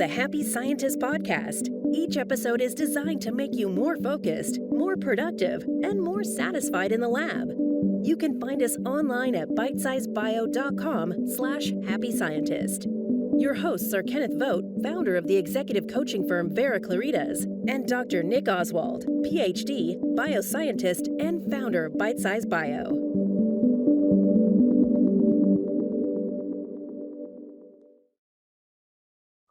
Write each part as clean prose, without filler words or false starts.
the Happy Scientist podcast. Each episode is designed to make you more focused, more productive, and more satisfied in the lab. You can find us online at bitesizebio.com/happy scientist. Your hosts are Kenneth Vogt, founder of the executive coaching firm Vera Claritas, and Dr. Nick Oswald, PhD, bioscientist, and founder of Bitesize Bio.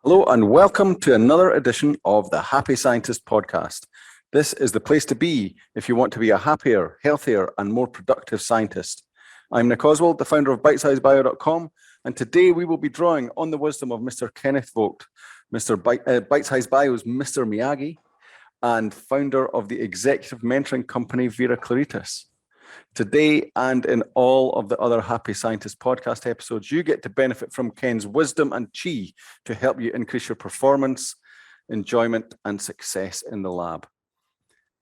Hello and welcome to another edition of the Happy Scientist podcast. This is the place to be if you want to be a happier, healthier, and more productive scientist. I'm Nick Oswald, the founder of bitesizebio.com, and today we will be drawing on the wisdom of Mr. Kenneth Vogt, Bitesize Bio's Mr. Miyagi, and founder of the executive mentoring company Vera Claritas. Today and in all of the other Happy Scientist podcast episodes, you get to benefit from Ken's wisdom and chi to help you increase your performance, enjoyment, and success in the lab.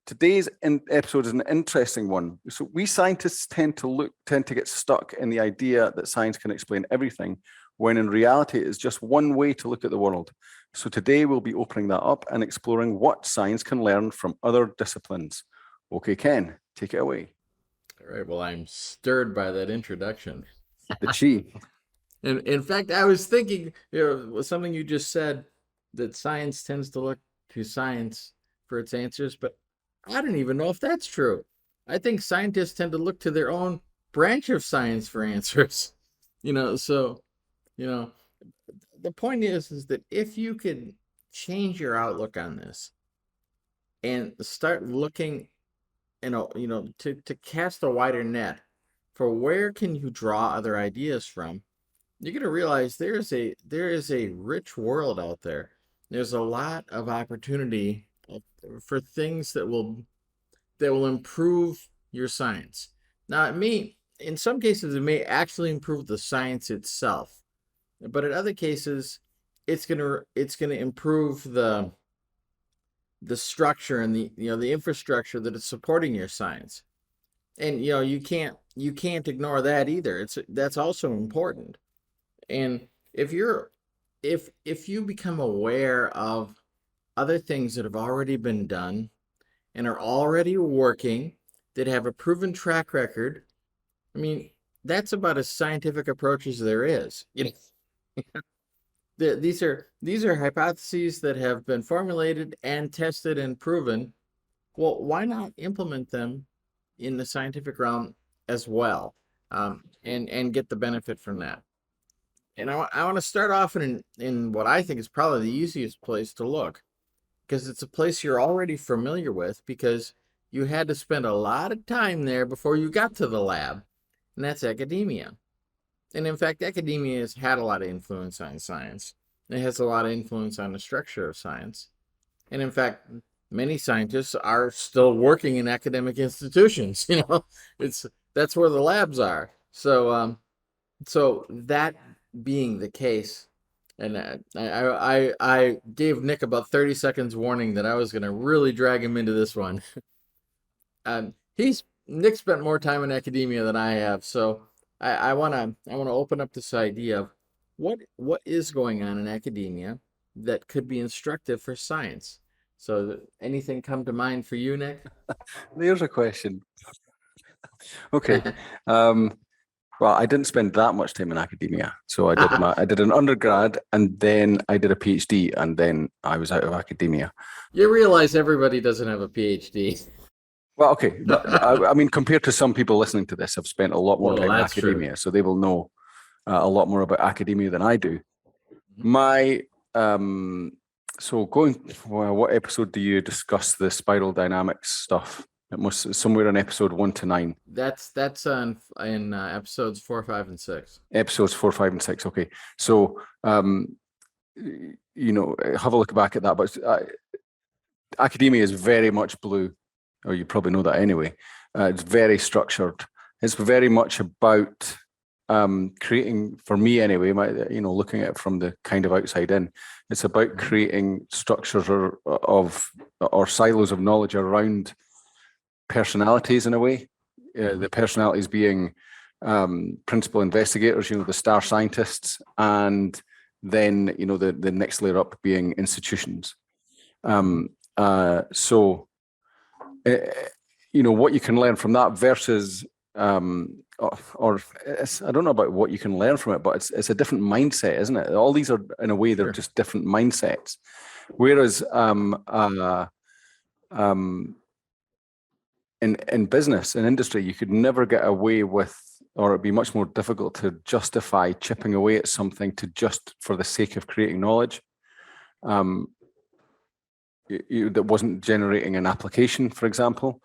Today's episode is an interesting one. So we scientists tend to get stuck in the idea that science can explain everything, when in reality it's just one way to look at the world. So today we'll be opening that up and exploring what science can learn from other disciplines. Okay, Ken, take it away. All right. Well, I'm stirred by that introduction. The chi. And in fact, I was thinking, something you just said, that science tends to look to science for its answers, but I don't even know if that's true. I think scientists tend to look to their own branch of science for answers. The point is that if you could change your outlook on this and start looking to cast a wider net for where can you draw other ideas from, you're going to realize there is a rich world out there. There's a lot of opportunity for things that will improve your science. Now, in some cases, it may actually improve the science itself, but in other cases, it's gonna improve the structure and the infrastructure that is supporting your science. And you can't ignore that either. That's also important. And if you become aware of other things that have already been done and are already working, that have a proven track record, that's about as scientific approach as there is. These are hypotheses that have been formulated and tested and proven. Well, why not implement them in the scientific realm as well, and get the benefit from that? And I want to start off in what I think is probably the easiest place to look, because it's a place you're already familiar with, because you had to spend a lot of time there before you got to the lab, and that's academia. And in fact, academia has had a lot of influence on science. It has a lot of influence on the structure of science. And in fact, many scientists are still working in academic institutions. That's where the labs are. So that being the case, and I gave Nick about 30 seconds warning that I was going to really drag him into this one. Nick spent more time in academia than I have, so I want to open up this idea of what is going on in academia that could be instructive for science. So anything come to mind for you, Nick? There's a question. Okay. Well, I didn't spend that much time in academia. So I did an undergrad, and then I did a PhD, and then I was out of academia. You realize everybody doesn't have a PhD. Well, okay. But, compared to some people listening to this, I've spent a lot more time in academia, so they will know a lot more about academia than I do. What episode do you discuss the spiral dynamics stuff? It must somewhere in episode 1 to 9. That's in episodes 4, 5, and 6. Episodes 4, 5, and 6. Okay, so have a look back at that. But academia is very much blue, or you probably know that anyway. It's very structured. It's very much about creating, for me anyway, looking at it from the kind of outside in, it's about creating structures or silos of knowledge around personalities in a way. The personalities being principal investigators, the star scientists, and then, the next layer up being institutions. So, what you can learn from that versus, or I don't know about what you can learn from it, but it's a different mindset, isn't it? All these are, in a way, they're just different mindsets. Whereas in business, in industry, you could never get away with, or it'd be much more difficult to justify chipping away at something just for the sake of creating knowledge. That wasn't generating an application, for example,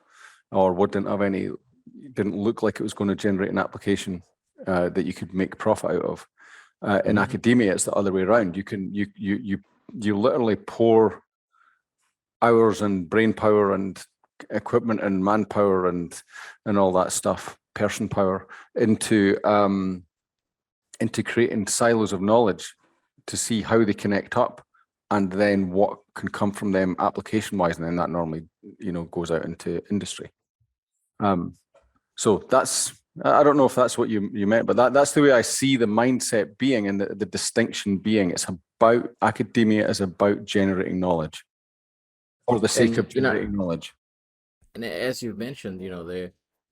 or didn't look like it was going to generate an application that you could make profit out of. In academia, it's the other way around. You literally pour hours and brain power and equipment and manpower and all that stuff, person power, into creating silos of knowledge to see how they connect up, and then what can come from them application wise, and then that normally goes out into industry. So I don't know if that's what you meant, but that's the way I see the mindset being, and the distinction being. It's about, academia is about generating knowledge for the sake of generating knowledge. And as you've mentioned,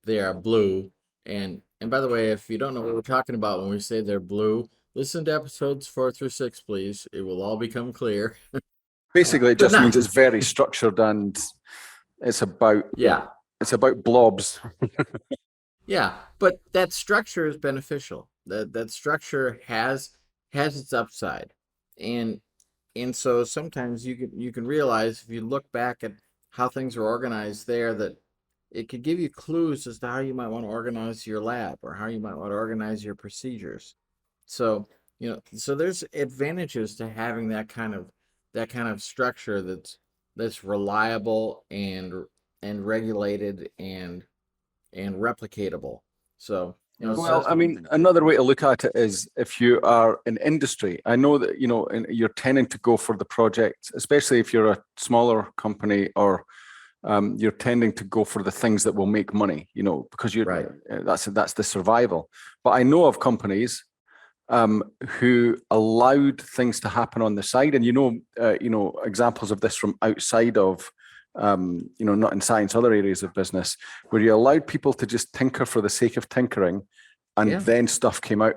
they are blue. And by the way, if you don't know what we're talking about when we say they're blue, listen to episodes 4 through 6, please. It will all become clear. Basically, it just means it's very structured, and it's about blobs. Yeah, but that structure is beneficial. That structure has its upside, and so sometimes you can realize, if you look back at how things are organized there, that it could give you clues as to how you might want to organize your lab, or how you might want to organize your procedures. So so there's advantages to having that kind of structure that's reliable and regulated and replicatable. So well, I mean, another way to look at it is, if you are in industry, I know that you're tending to go for the project, especially if you're a smaller company, or you're tending to go for the things that will make money, because that's the survival. But I know of companies who allowed things to happen on the side, and examples of this from outside of not in science, other areas of business, where you allowed people to just tinker for the sake of tinkering, and then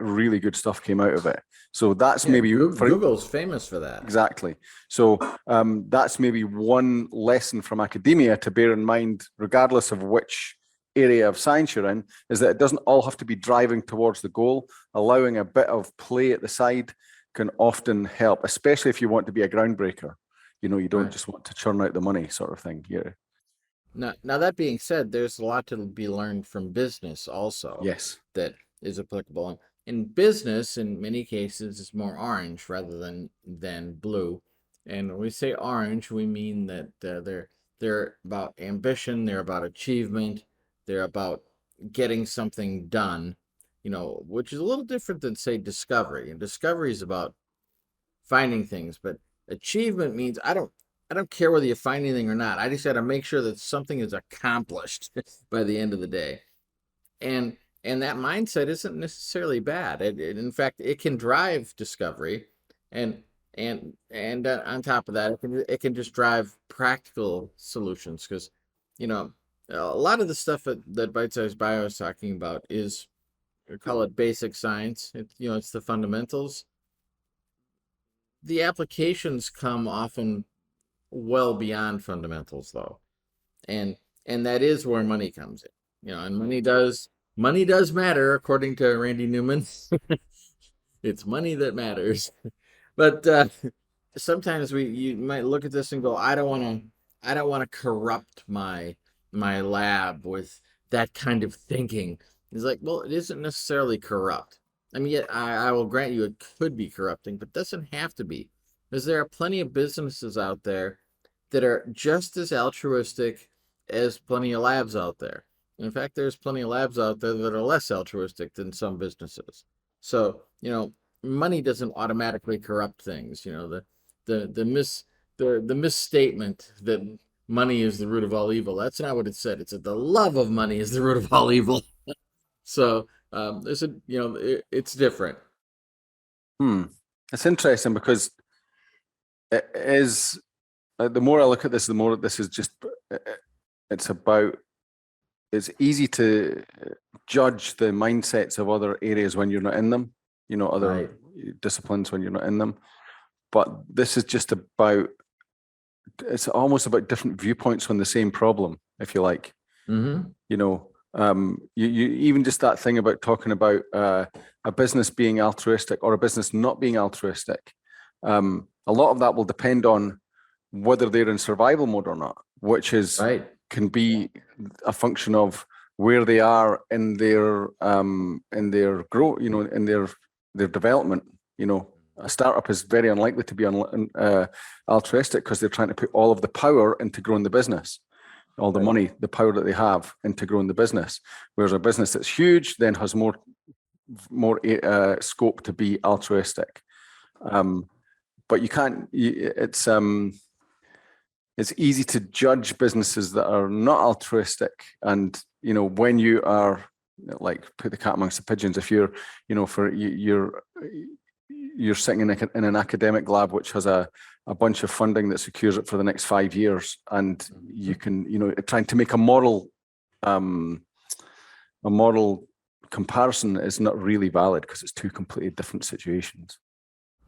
really good stuff came out of it. So that's maybe Google's famous for that. Exactly. So that's maybe one lesson from academia to bear in mind, regardless of which area of science you're in, is that it doesn't all have to be driving towards the goal. Allowing a bit of play at the side can often help, especially if you want to be a groundbreaker. You don't just want to churn out the money, sort of thing. Yeah. Now that being said, there's a lot to be learned from business also. Yes. That is applicable. In business, in many cases, it's more orange rather than blue. And when we say orange, we mean that they're about ambition, they're about achievement, they're about getting something done, which is a little different than, say, discovery. And discovery is about finding things, but achievement means I don't care whether you find anything or not. I just got to make sure that something is accomplished by the end of the day. And that mindset isn't necessarily bad. In fact, it can drive discovery, and on top of that, it can just drive practical solutions, because a lot of the stuff that Bitesize Bio is talking about is, we call it basic science. It's the fundamentals. The applications come often well beyond fundamentals, though, and that is where money comes in. And money does matter, according to Randy Newman. It's money that matters. But sometimes you might look at this and go, I don't want to corrupt my lab with that kind of thinking. It's like, well, it isn't necessarily corrupt. I mean, yet I will grant you it could be corrupting, but doesn't have to be, because there are plenty of businesses out there that are just as altruistic as plenty of labs out there. In fact, there's plenty of labs out there that are less altruistic than some businesses. So, money doesn't automatically corrupt things. The misstatement that money is the root of all evil, that's not what it said. It said the love of money is the root of all evil. So it's different. It's interesting because it is, the more I look at this, the more this is just, it's about, it's easy to judge the mindsets of other areas when you're not in them, other Right. disciplines when you're not in them. But this is just about, it's almost about different viewpoints on the same problem, if you like. Mm-hmm. You even just that thing about talking about a business being altruistic or a business not being altruistic. A lot of that will depend on whether they're in survival mode or not, which is Right. can be a function of where they are in their growth, in their development. A startup is very unlikely to be altruistic because they're trying to put all of the power into growing the business, all the Right. money, the power that they have into growing the business. Whereas a business that's huge then has more scope to be altruistic. But you can't. It's easy to judge businesses that are not altruistic, and when you are, like, put the cat amongst the pigeons. If you're, you're sitting in an academic lab which has a bunch of funding that secures it for the next 5 years, and you can, trying to make a model comparison is not really valid because it's two completely different situations.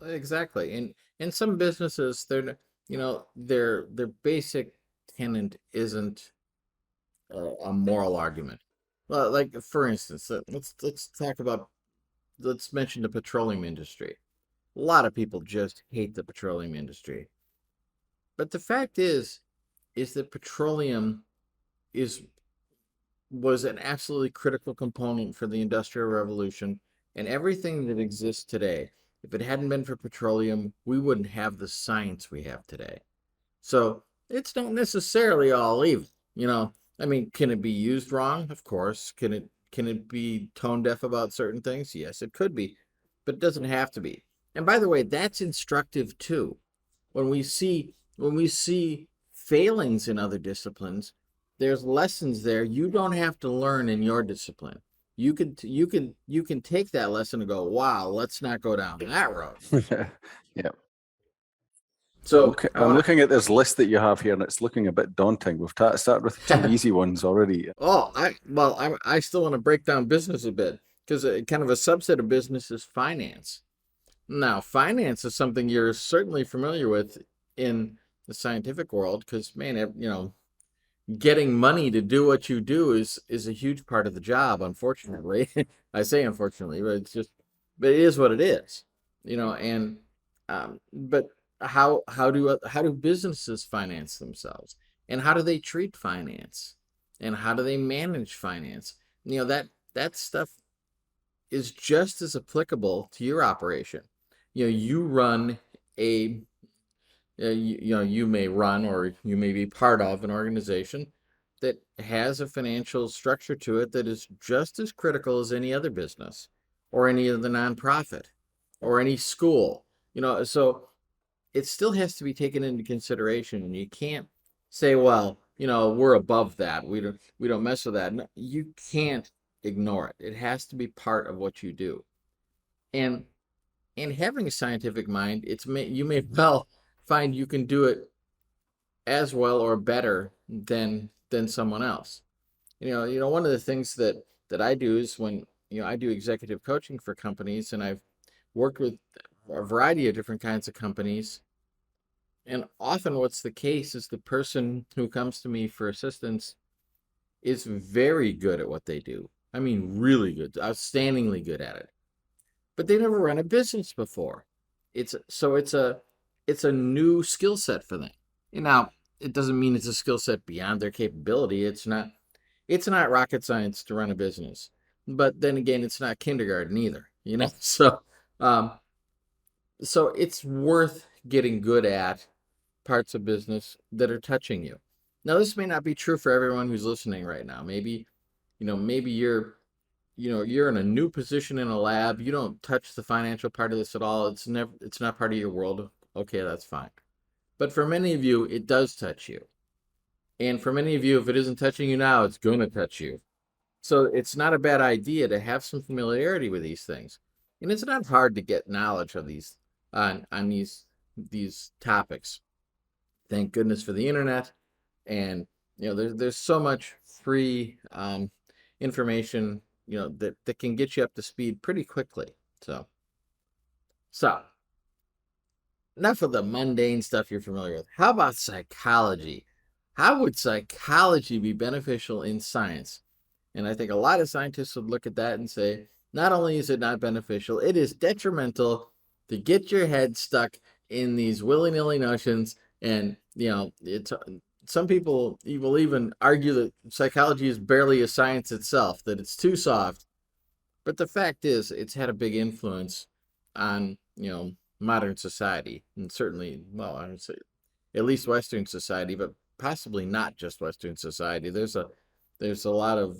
Exactly. And in some businesses, their basic tenant isn't a moral argument. Well, like for instance, let's mention the petroleum industry. A lot of people just hate the petroleum industry. But the fact is that petroleum is was an absolutely critical component for the Industrial Revolution and everything that exists today. If it hadn't been for petroleum, we wouldn't have the science we have today. So it's not necessarily all evil. I mean, can it be used wrong? Of course. Can it be tone deaf about certain things? Yes, it could be, but it doesn't have to be. And by the way, that's instructive too. When we see failings in other disciplines, there's lessons there you don't have to learn in your discipline. You can take that lesson and go, wow, let's not go down that road. Yeah. So I I'm want to. looking at this list that you have here, and it's looking a bit daunting. We've started with some easy ones already. Oh, I still want to break down business a bit because kind of a subset of business is finance. Now, finance is something you're certainly familiar with in the scientific world because, man, getting money to do what you do is a huge part of the job, unfortunately. I say unfortunately, but it is what it is, and but how do businesses finance themselves, and how do they treat finance, and how do they manage finance? That stuff is just as applicable to your operation. You run a you may run or you may be part of an organization that has a financial structure to it that is just as critical as any other business or any other nonprofit or any school. So it still has to be taken into consideration, and you can't say, well, we're above that. We don't mess with that. No, you can't ignore it. It has to be part of what you do. And having a scientific mind, you may well find you can do it as well or better than someone else. One of the things that I do is when I do executive coaching for companies, and I've worked with a variety of different kinds of companies. And often what's the case is the person who comes to me for assistance is very good at what they do. I mean, really good, outstandingly good at it. But they never run a business before. It's a new skill set for them. Now, it doesn't mean it's a skill set beyond their capability. It's not rocket science to run a business. But then again, it's not kindergarten either, um, so it's worth getting good at parts of business that are touching you. Now, this may not be true for everyone who's listening right now. Maybe you're in a new position in a lab. You don't touch the financial part of this at all. It's not part of your world. Okay, that's fine. But for many of you, it does touch you. And for many of you, if it isn't touching you now, it's going to touch you. So it's not a bad idea to have some familiarity with these things. And it's not hard to get knowledge of these on these topics. Thank goodness for the internet, and there's so much free information that can get you up to speed pretty quickly. So enough of the mundane stuff you're familiar with. How about psychology? How would psychology be beneficial in science? And I think a lot of scientists would look at that and say, not only is it not beneficial, it is detrimental to get your head stuck in these willy-nilly notions. And, it's some people will even argue that psychology is barely a science itself, that it's too soft. But the fact is, it's had a big influence on, modern society, and certainly, well, I would say at least Western society, but possibly not just Western society. There's a lot of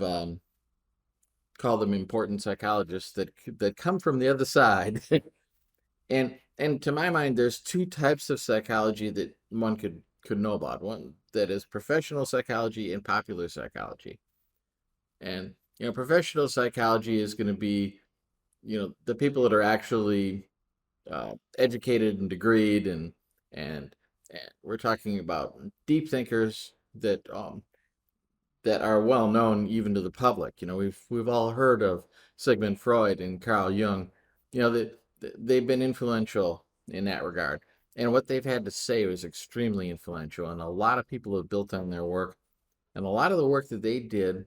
call them important psychologists that come from the other side. and to my mind, there's two types of psychology that one could know about. One that is professional psychology and popular psychology. And professional psychology is going to be the people that are actually educated and degreed, and we're talking about deep thinkers that are well known even to the public. We've all heard of Sigmund Freud and Carl Jung. They've been influential in that regard, and what they've had to say was extremely influential. And a lot of people have built on their work, and a lot of the work that they did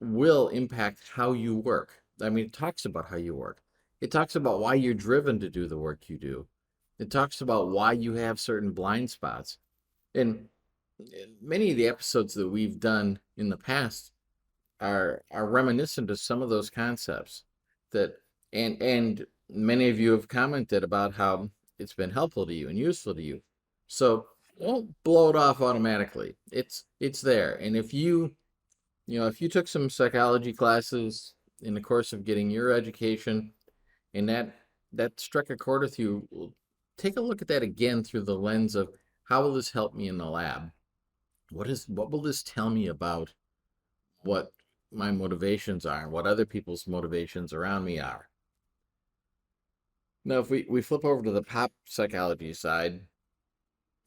will impact how you work. I mean, it talks about how you work. It talks about why you're driven to do the work you do. It talks about why you have certain blind spots. And many of the episodes that we've done in the past are reminiscent of some of those concepts that and many of you have commented about how it's been helpful to you and useful to you. So don't blow it off automatically. It's there. And if you took some psychology classes in the course of getting your education, and that struck a chord with you, take a look at that again through the lens of how will this help me in the lab? What will this tell me about what my motivations are and what other people's motivations around me are? Now, if we flip over to the pop psychology side,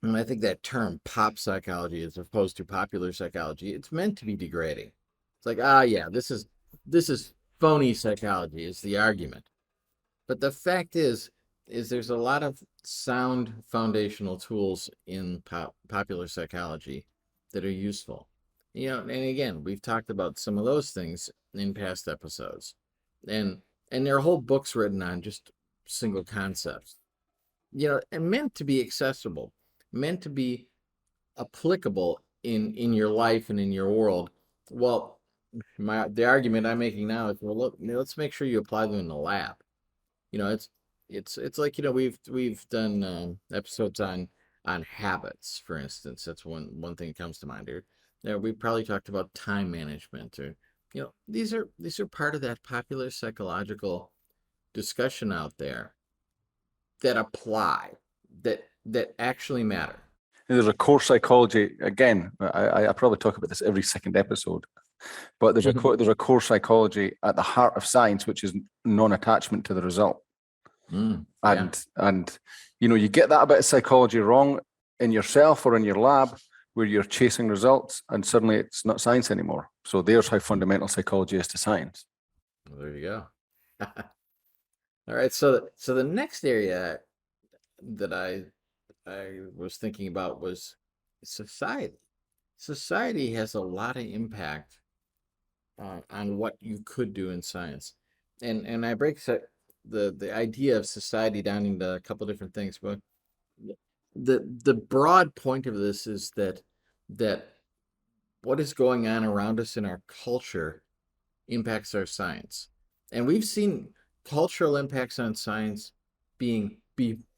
and I think that term pop psychology as opposed to popular psychology, it's meant to be degrading. It's like, yeah, this is phony psychology is the argument. But the fact is there's a lot of sound foundational tools in popular psychology that are useful. And again, we've talked about some of those things in past episodes. And there are whole books written on just single concepts. And meant to be accessible, meant to be applicable in your life and in your world. Well, the argument I'm making now is, well, look, let's make sure you apply them in the lab. It's like we've done episodes on habits, for instance. That's one thing that comes to mind. Or we probably talked about time management, or these are part of that popular psychological discussion out there that apply, that actually matter. There's a core psychology. Again, I probably talk about this every second episode, but there's a core psychology at the heart of science, which is non-attachment to the result. Yeah. And you get that bit of psychology wrong in yourself or in your lab, where you're chasing results, and suddenly it's not science anymore. So there's how fundamental psychology is to science. Well, there you go. All right. So the next area that I was thinking about was society. Society has a lot of impact on what you could do in science, and I break the idea of society down into a couple different things. But the broad point of this is that what is going on around us in our culture impacts our science, and we've seen cultural impacts on science be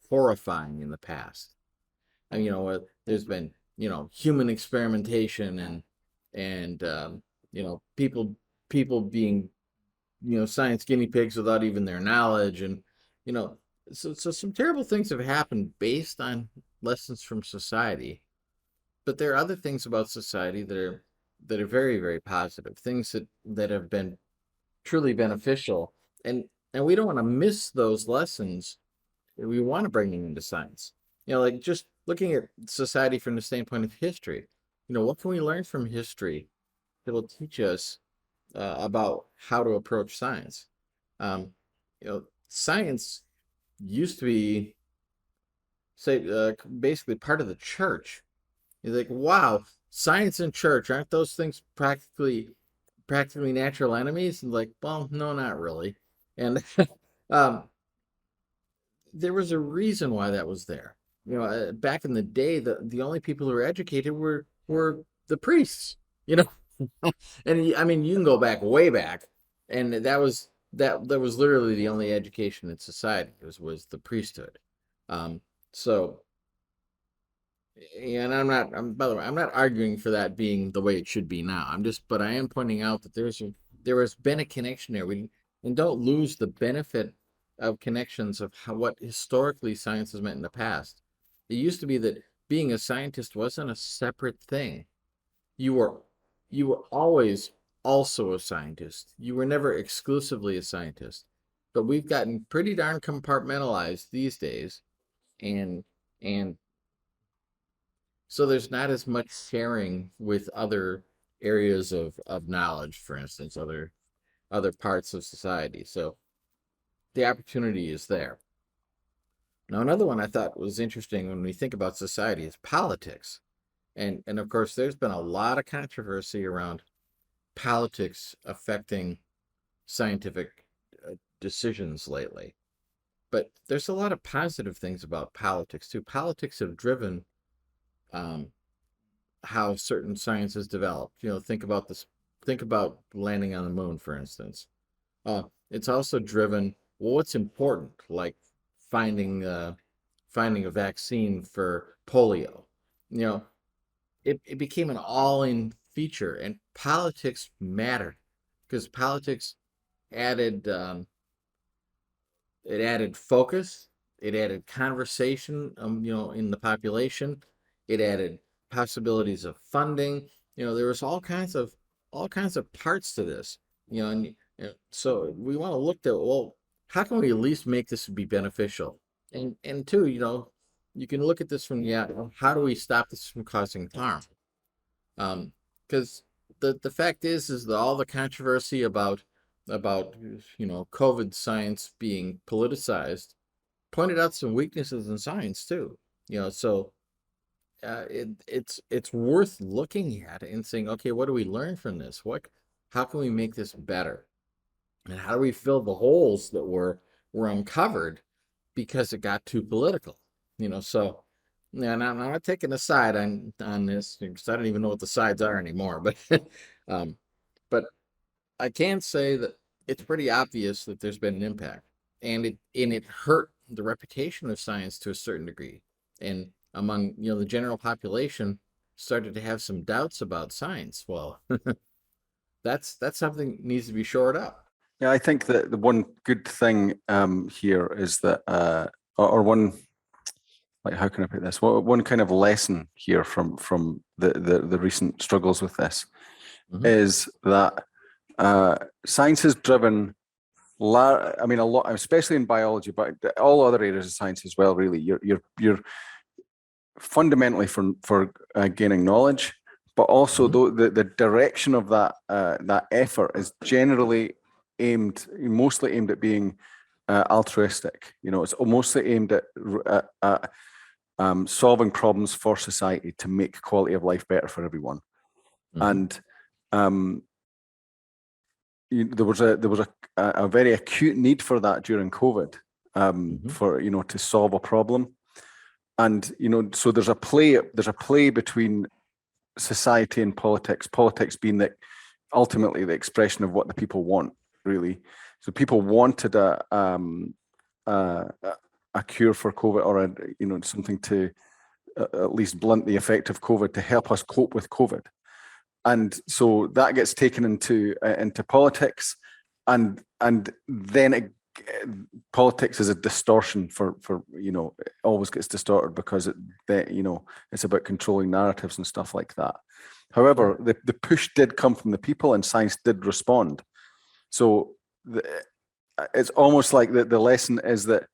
horrifying in the past. And there's been human experimentation, and people being science guinea pigs without even their knowledge, and so some terrible things have happened based on lessons from society. But there are other things about society that are very, very positive, things that have been truly beneficial, and we don't want to miss those lessons we want to bring them into science. Like just looking at society from the standpoint of history, what can we learn from history that will teach us about how to approach science? Science used to be, say, basically part of the church. You're like, wow, science and church, aren't those things practically natural enemies? And like, well, no, not really. And um, there was a reason why that was there. Back in the day, the only people who were educated were the priests. You know, and I mean, you can go back way back, and that was literally the only education in society was the priesthood. So, and by the way, I'm not arguing for that being the way it should be now. But I am pointing out that there has been a connection there. And don't lose the benefit of connections of what historically science has meant in the past. It used to be that being a scientist wasn't a separate thing. You were always also a scientist. You were never exclusively a scientist. But we've gotten pretty darn compartmentalized these days, and and so there's not as much sharing with other areas of knowledge, for instance, other parts of society. So the opportunity is there. Now, another one I thought was interesting when we think about society is politics. And of course, there's been a lot of controversy around politics affecting scientific decisions lately. But there's a lot of positive things about politics too. Politics have driven how certain science is developed. Think about this. Think about landing on the moon, for instance. It's also driven what's important, like finding a vaccine for polio. It became an all-in feature, and politics mattered because politics added it added focus, it added conversation, in the population, it added possibilities of funding. There was all kinds of parts to this. So we want to look at, well, how can we at least make this be beneficial? And two, you can look at this from how do we stop this from causing harm? Because the fact is that all the controversy about COVID science being politicized pointed out some weaknesses in science too. So it's worth looking at and saying, okay, what do we learn from this? How can we make this better? And how do we fill the holes that were uncovered because it got too political? So yeah, and I'm not taking a side on this because I don't even know what the sides are anymore. But I can say that it's pretty obvious that there's been an impact, and it hurt the reputation of science to a certain degree, and among the general population started to have some doubts about science. Well, that's something that needs to be shored up. Yeah, I think that the one good thing here is that, or one, like, how can I put this? Well, one kind of lesson here from the recent struggles with this is that science has driven, a lot, especially in biology, but all other areas of science as well. Really, you're fundamentally for gaining knowledge, but also the direction of that effort is generally mostly aimed at being altruistic. It's mostly aimed at solving problems for society to make quality of life better for everyone. And there was a very acute need for that during COVID, for to solve a problem. And so there's a play between society and politics. Politics being ultimately the expression of what the people want, really. So people wanted a cure for COVID, or something to at least blunt the effect of COVID, to help us cope with COVID. And so that gets taken into politics, and then politics is a distortion for it always gets distorted because it's about controlling narratives and stuff like that. However, the push did come from the people, and science did respond. So it's almost like the lesson is that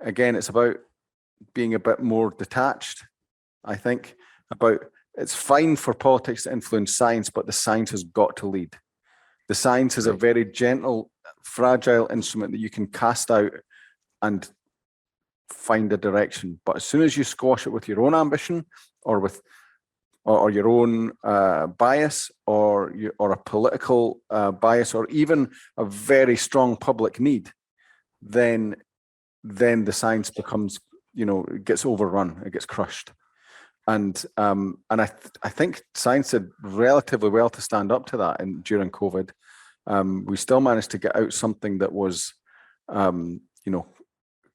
again, it's about being a bit more detached, I think, about it's fine for politics to influence science, but the science has got to lead. The science is a very gentle, fragile instrument that you can cast out and find a direction. But as soon as you squash it with your own ambition or with or your own bias or a political bias or even a very strong public need, then the science becomes, it gets overrun, it gets crushed. And I think science did relatively well to stand up to that during COVID. We still managed to get out something that was,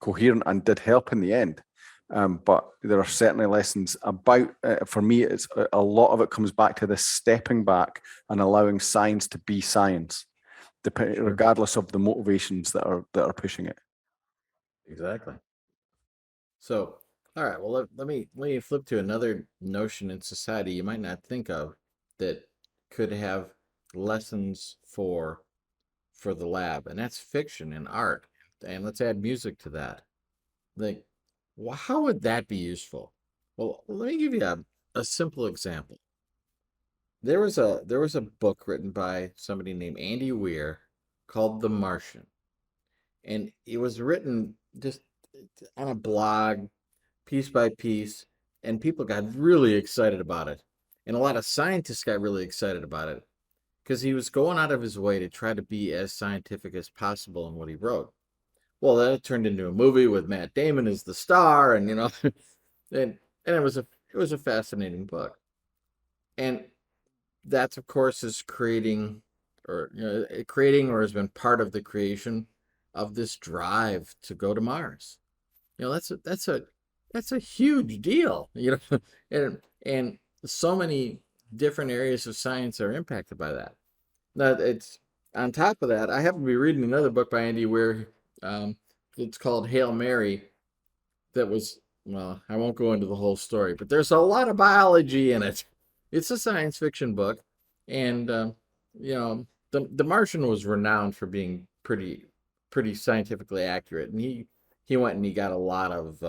coherent and did help in the end. But there are certainly lessons about, for me, it's a lot of it comes back to this stepping back and allowing science to be science, regardless of the motivations that are pushing it. Exactly. So, all right, well, let me flip to another notion in society you might not think of that could have lessons for the lab, and that's fiction and art. And let's add music to that. Like, how would that be useful? Well, let me give you a simple example. There was a book written by somebody named Andy Weir called The Martian, and it was written just on a blog, piece by piece, and people got really excited about it. And a lot of scientists got really excited about it because he was going out of his way to try to be as scientific as possible in what he wrote. Well, then it turned into a movie with Matt Damon as the star, and and it was a fascinating book. And that's, of course, is creating or has been part of the creation of this drive to go to Mars. That's a huge deal, and so many different areas of science are impacted by that. Now, it's on top of that, I happen to be reading another book by Andy Weir. It's called Hail Mary. That was, well, I won't go into the whole story, but there's a lot of biology in it. It's a science fiction book, and the Martian was renowned for being pretty scientifically accurate, and he went and he got a lot of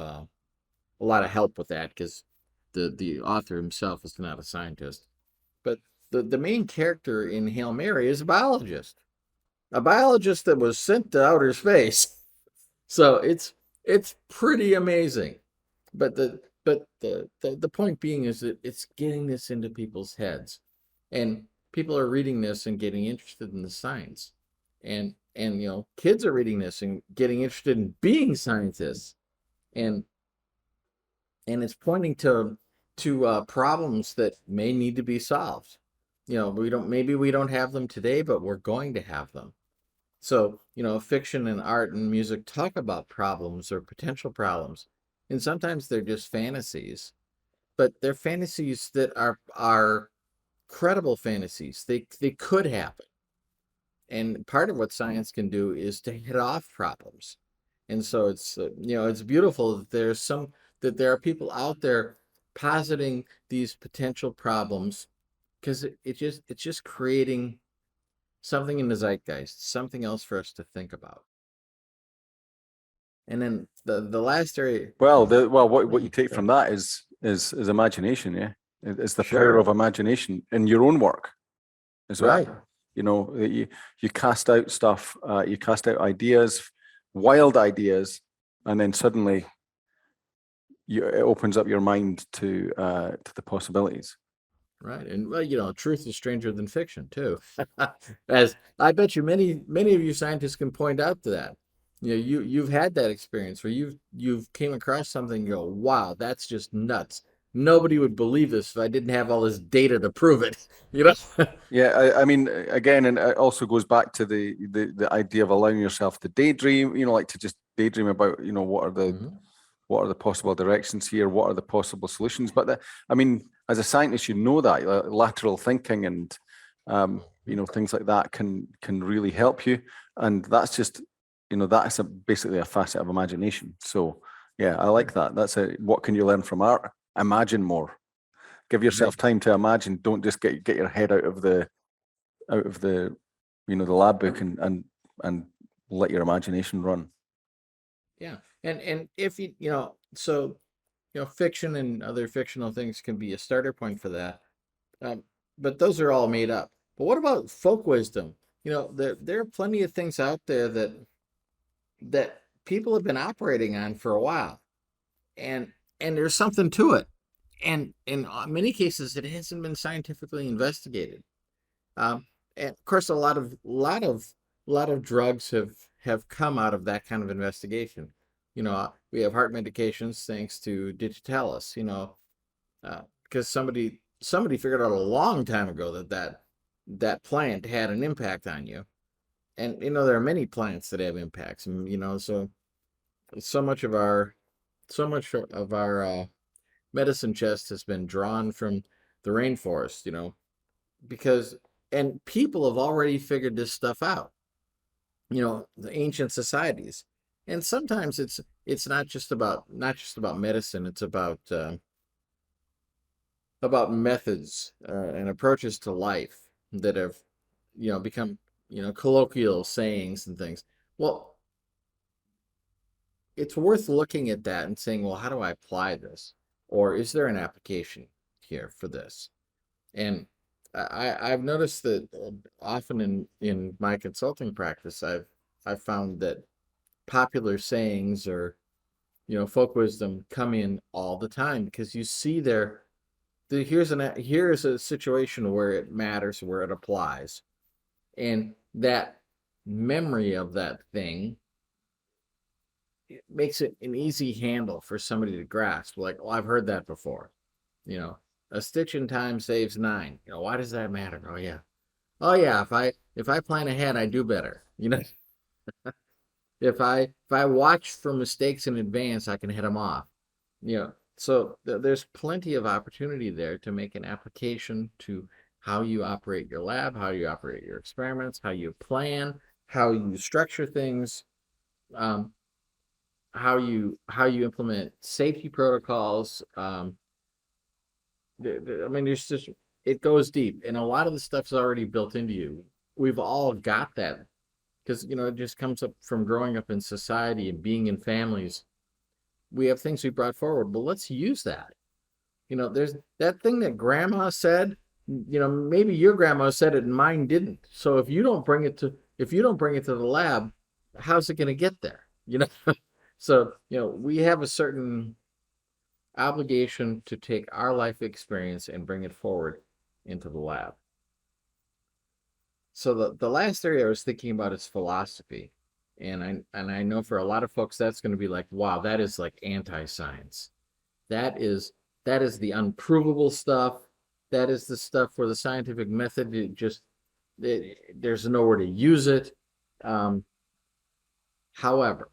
help with that because the author himself is not a scientist. But the main character in Hail Mary is a biologist that was sent to outer space. So it's pretty amazing. But the point being is that it's getting this into people's heads, and people are reading this and getting interested in the science, and kids are reading this and getting interested in being scientists, and it's pointing to problems that may need to be solved. Maybe we don't have them today, but we're going to have them. So, fiction and art and music talk about problems or potential problems. And sometimes they're just fantasies, but they're fantasies that are credible fantasies. They could happen. And part of what science can do is to hit off problems. And so it's beautiful that there are people out there positing these potential problems, because it's just creating something in the zeitgeist, something else for us to think about. And then the last area. Well, what you take from that is imagination, yeah. It's the power of imagination in your own work as well. Right. You cast out stuff, you cast out ideas, wild ideas, and then suddenly it opens up your mind to the possibilities. Right. And well, truth is stranger than fiction too. As I bet you many of you scientists can point out to that. You've had that experience where you've came across something and go, wow, that's just nuts. Nobody would believe this if I didn't have all this data to prove it. Yeah, I mean, again, and it also goes back to the idea of allowing yourself to daydream, like to just daydream about, what are the possible directions here, what are the possible solutions. But as a scientist, that lateral thinking and things like that can really help you. And that's just, that's basically a facet of imagination. So yeah, I like that. That's what can you learn from art? Imagine more. Give yourself time to imagine. Don't just get your head out of the the lab book and let your imagination run. Yeah. And if so fiction and other fictional things can be a starter point for that. Um, but those are all made up. But what about folk wisdom? There are plenty of things out there that people have been operating on for a while, and there's something to it. And in many cases, it hasn't been scientifically investigated. Um, and of course, a lot of drugs have come out of that kind of investigation. We have heart medications thanks to Digitalis. Because somebody figured out a long time ago that plant had an impact on you, and there are many plants that have impacts, and so much of our medicine chest has been drawn from the rainforest, because and people have already figured this stuff out, the ancient societies. And sometimes it's not just about medicine, it's about methods and approaches to life that have become colloquial sayings and things. Well, it's worth looking at that and saying, well, how do I apply this? Or is there an application here for this? And I've noticed that often in my consulting practice, I've found that popular sayings or folk wisdom come in all the time, because you see here's a situation where it matters, where it applies, and that memory of that thing, it makes it an easy handle for somebody to grasp. Like, oh, I've heard that before. A stitch in time saves nine. Why does that matter? Oh yeah, if I plan ahead, I do better. If I watch for mistakes in advance, I can hit them off. So there's plenty of opportunity there to make an application to how you operate your lab, how you operate your experiments, how you plan, how you structure things, how you implement safety protocols. There's just, it goes deep, and a lot of the stuff's already built into you. We've all got that because it just comes up from growing up in society and being in families. We have things we brought forward, but let's use that. There's that thing that grandma said. Maybe your grandma said it and mine didn't. So if you don't bring it to the lab, how's it going to get there? So we have a certain obligation to take our life experience and bring it forward into the lab. So the last area I was thinking about is philosophy. And I know for a lot of folks that's going to be like, wow, that is like anti-science. That is the unprovable stuff. That is the stuff where the scientific method there's nowhere to use it. However,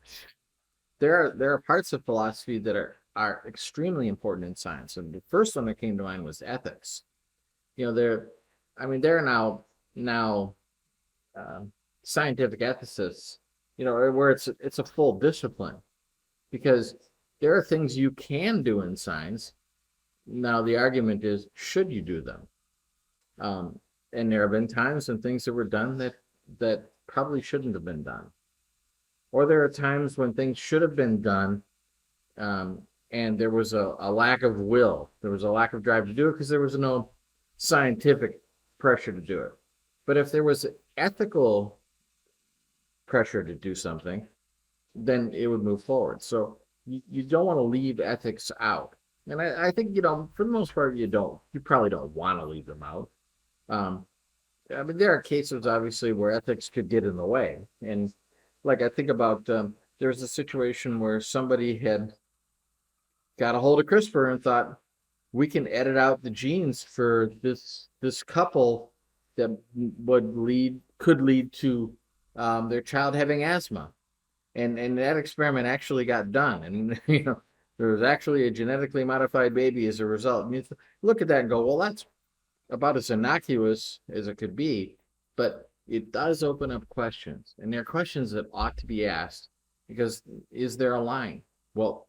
there are parts of philosophy that are extremely important in science. And the first one that came to mind was ethics. There are now scientific ethicists, where it's a full discipline, because there are things you can do in science. Now the argument is, should you do them? And there have been times when things that were done that probably shouldn't have been done. Or there are times when things should have been done, and there was a lack of will. There was a lack of drive to do it because there was no scientific pressure to do it. But if there was ethical pressure to do something, then it would move forward. So you don't want to leave ethics out. And I think, for the most part, you probably don't want to leave them out. There are cases, obviously, where ethics could get in the way. And like, I think about, there's a situation where somebody had got a hold of CRISPR and thought, we can edit out the genes for this couple that could lead to their child having asthma. And that experiment actually got done. And, there was actually a genetically modified baby as a result. And you look at that and go, well, that's about as innocuous as it could be. But it does open up questions. And there are questions that ought to be asked, because is there a line? Well,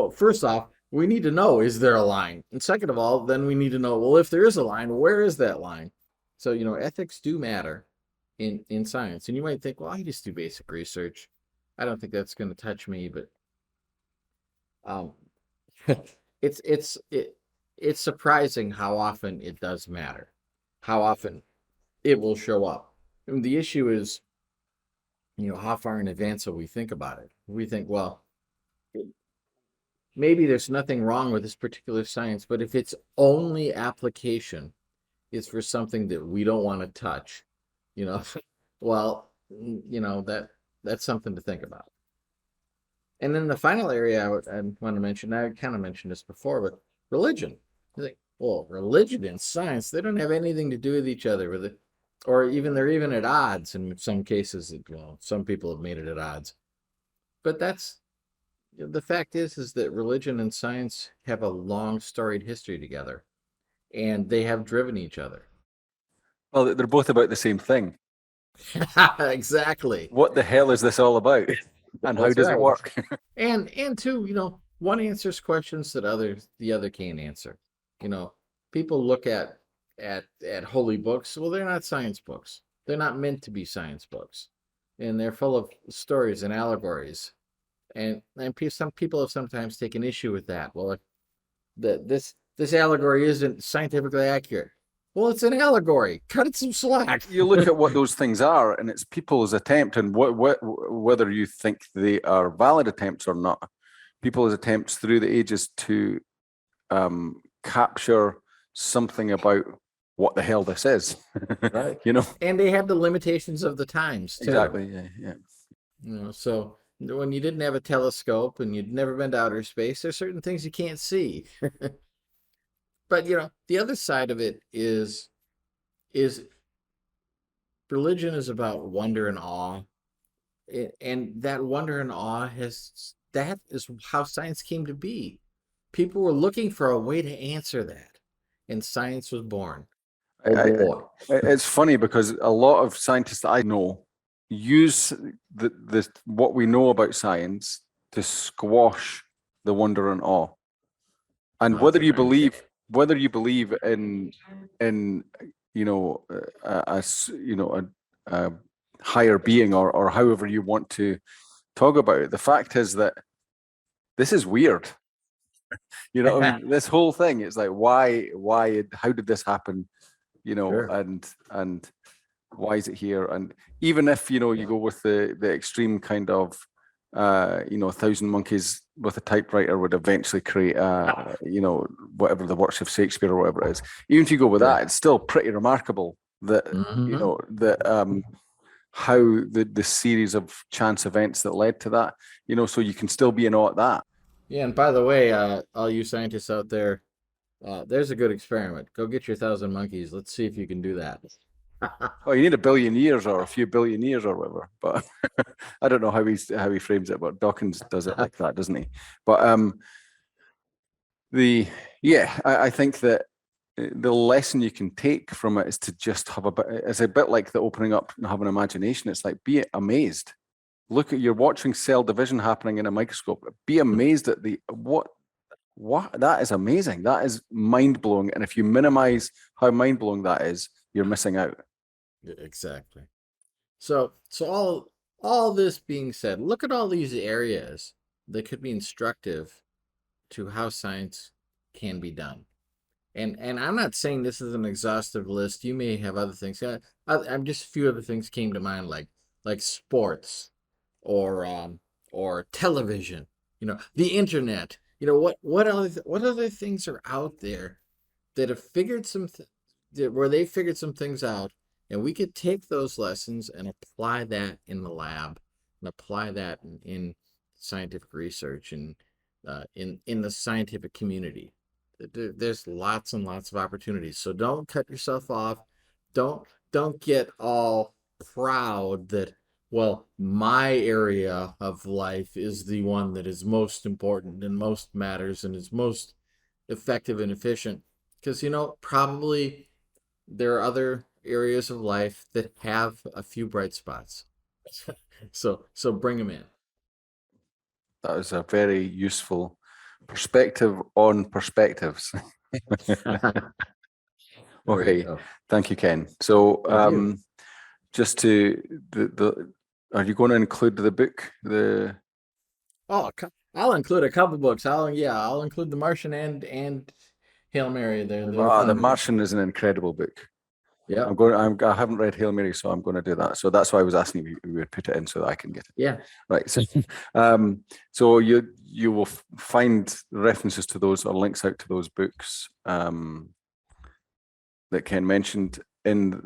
first off, we need to know, is there a line? And second of all, then we need to know, well, if there is a line, where is that line? So, ethics do matter in science. And you might think, well, I just do basic research. I don't think that's going to touch me, but um, it's surprising how often it does matter, how often it will show up. And the issue is, how far in advance will we think about it? We think, well, maybe there's nothing wrong with this particular science, but if its only application is for something that we don't want to touch, well, that's something to think about. And then the final area I want to mention, I kind of mentioned this before, but religion. You think, well, religion and science, they don't have anything to do with each other, with it, or even they're even at odds in some cases. Well, some people have made it at odds, but that's the fact is that religion and science have a long storied history together, and they have driven each other. Well, they're both about the same thing. Exactly. What the hell is this all about? And how does it work? and two, one answers questions that the other can't answer. People look at holy books. Well, they're not science books. They're not meant to be science books, and they're full of stories and allegories. And some people have sometimes taken issue with that. Well, this allegory isn't scientifically accurate. Well, it's an allegory. Cut it some slack. You look at what those things are, and it's people's attempt, and whether you think they are valid attempts or not, people's attempts through the ages to capture something about what the hell this is. Right. You know, and they have the limitations of the times too. Exactly. Yeah. So when you didn't have a telescope and you'd never been to outer space, there's certain things you can't see. But the other side of it is religion is about wonder and awe, and that wonder and awe that is how science came to be. People were looking for a way to answer that, and science was born. It's funny because a lot of scientists that I know use the what we know about science to squash the wonder and awe. And whether you believe in a higher being or however you want to talk about it, the fact is that this is weird. I mean, this whole thing is like, why, how did this happen? Sure. and why is it here? And even if you go with the extreme kind of 1,000 monkeys with a typewriter would eventually create whatever the works of Shakespeare or whatever it is, even if you go with that, it's still pretty remarkable that how the series of chance events that led to that, so you can still be in awe at that. Yeah, and by the way, all you scientists out there, there's a good experiment. Go get your 1,000 monkeys. Let's see if you can do that. Oh, you need 1 billion years or a few billion years or whatever. But I don't know how he frames it, but Dawkins does it like that, doesn't he? But I think that the lesson you can take from it is to just have it's a bit like the opening up and have an imagination. It's like, be amazed. Look at, you're watching cell division happening in a microscope. Be amazed at what that is amazing. That is mind blowing. And if you minimize how mind blowing that is, you're missing out. Exactly. So all this being said, look at all these areas that could be instructive to how science can be done. And I'm not saying this is an exhaustive list. You may have other things. I'm just a few other things came to mind, like sports or television, the internet. What other things are out there that have figured where they figured some things out, and we could take those lessons and apply that in the lab and apply that in scientific research and in the scientific community. There's lots and lots of opportunities. So don't cut yourself off. Don't get all proud that, well, my area of life is the one that is most important and most matters and is most effective and efficient. Because, probably there are other areas of life that have a few bright spots. So bring them in. That is a very useful perspective on perspectives. Okay, thank you, Ken. So just to Are you going to include the book? I'll include a couple books. I'll include The Martian and Hail Mary. They're The fun. Martian is an incredible book. Yeah. I haven't read Hail Mary, so I'm going to do that. So that's why I was asking if you would put it in so that I can get it. Yeah. Right. So you will find references to those or links out to those books that Ken mentioned on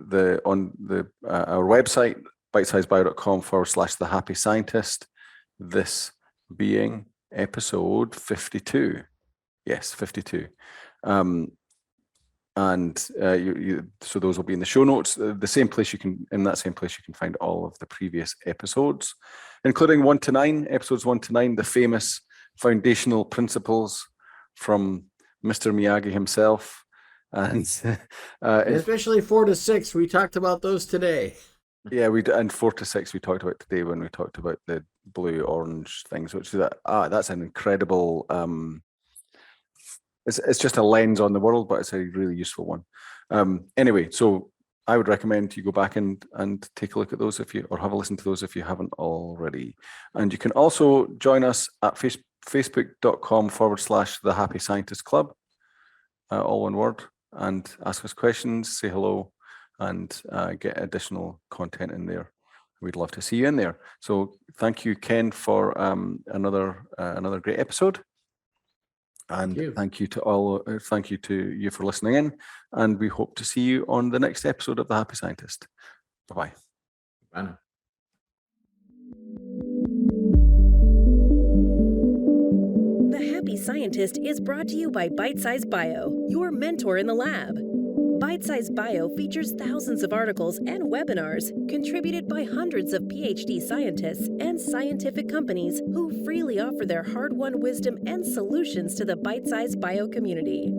our website, bitesizebio.com/the happy scientist. This being episode 52. Yes, 52. So those will be in the show notes. In that same place you can find all of the previous episodes, including 1 to 9, episodes 1 to 9, the famous foundational principles from Mr. Miyagi himself. And especially 4 to 6, we talked about those today. Yeah, and 4 to 6 we talked about today when we talked about the blue orange things, which is that's an incredible. It's just a lens on the world, but it's a really useful one. Anyway, so I would recommend you go back and take a look at those or have a listen to those if you haven't already. And you can also join us at facebook.com/the Happy Scientist Club, all one word, and ask us questions, say hello, and get additional content in there. We'd love to see you in there. So thank you, Ken, for another great episode. And thank you to you for listening in. And we hope to see you on the next episode of The Happy Scientist. Bye-bye. Bye now. The Happy Scientist is brought to you by Bitesize Bio, your mentor in the lab. Bitesize Bio features thousands of articles and webinars contributed by hundreds of PhD scientists and scientific companies who freely offer their hard-won wisdom and solutions to the Bitesize Bio community.